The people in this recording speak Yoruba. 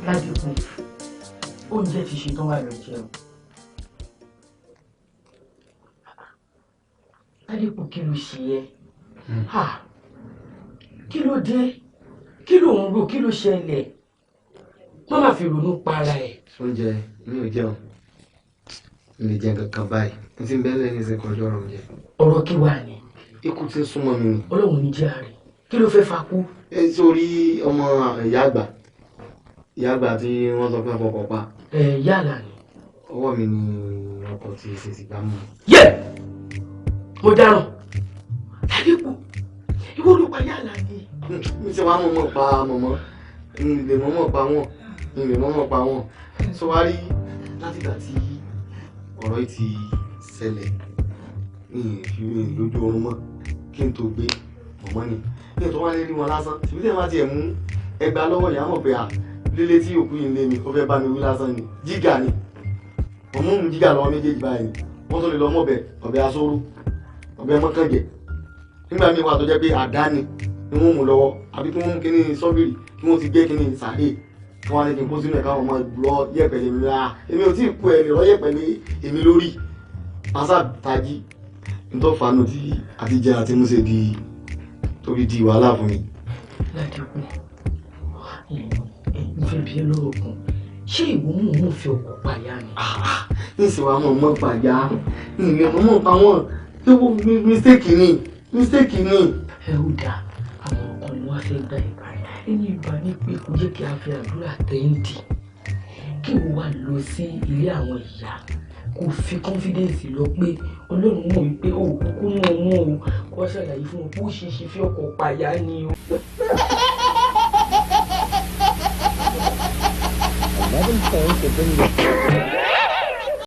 Ládìkún, oúnjẹ ti ṣe tán wà lọ jẹun. Ládìkún, kí ló ṣe ẹ́? Kí ló dé? Kí ló ń rò? Kí ló ṣẹlẹ̀? Má má fi ronú para ẹ̀. Oúnjẹ mi ò jẹun. Mi lè jẹ kankan báyìí. N ti bẹ́ẹ̀ lẹ́ni ṣe kọjọ́ ọ̀rọ̀ oúnjẹ. Ọ̀rọ̀ kí wà ní? Ikú ti ń súnmọ́ mi ni. Ọlọ́run ní jẹ́ àárẹ̀. Kí ló fẹ́ fakú? Sórí ọmọ ìyá àgbà tí wọ́n sọ pé ọkọ̀ pa. Yálà ni. Ọwọ́ mi ni ọkọ̀ ti ṣe sìgbà mú. Yẹ́! Mo dáràn. Ládìkún, ìwọ ló pa yálà ni. Mi ti wá mọ̀mọ́ pa mọ̀mọ́. Mi lè mọ̀mọ́ pa wọ́n. Sọ wá rí látìgbà tí ọ̀rọ̀ yìí ti ṣẹlẹ̀ ní lójú oorun mọ́ kí n tó gbé mọ̀mọ́ ni. Kí n tó wá lé rí wọn lásán. Ṣèbí tẹ̀ máa tiẹ̀ mú ẹgbàá lọ́wọ́ ìyá mọ̀ pé lílé tí òkú yìí ń lé mi ó fẹ́ bá mi wí lásán ni. Jígà ni. Mọ̀mọ́ mú jígà lọ́wọ́ méjèèjì báyìí. Wọ́n tó lè lọ mọ̀bẹ ọ̀bẹ asóró ọ̀bẹ mọ́kànjẹ́. Nígbà míì wà tó jẹ́ pé àdá ni wọ́n mú lọ́wọ́ àbí kí wọ́n mú kíní sọ́bìrì kí wọ́n ti gbé kíní sàárè kí wọ́n á ní kí n kó sínú ẹ̀ka ọmọ lọ yẹ̀pẹ̀ lèmi rà èmi ò tí ì kú ẹ̀ lè rọ́ yẹ̀pẹ̀ lé èmi lórí pásá tají nítorí fanu tí àti jẹ àti mú ṣe di tóbi di wàhálà fún mi. Ládìkún, mo fẹ́ bí ẹ lọ́rọ̀ kan, ṣé ìwọ mú fi ọkọ̀ pàyà ni? Ní ìsìn wa mọ̀ pàjá ní ilé mọ̀ pa wọ́n mistake ni. Ẹ ó dáa, àwọn ọkọ ni wọ́n fẹ́ gba ìgbà rẹ̀. Ẹni ìgbà ní pé kò jẹ́ kí a fi àdúrà tẹ́ǹdì. Kí o wá lọ sí ilé àwọn ìyá kò fi confidence lọ pé Ọlọ́run mọ̀ wípé ó kúkú mọ̀ wọ́n o kó ṣàlàyé fún wọn bó ṣe fi ọkọ̀ pàyà ni o. 11 points have been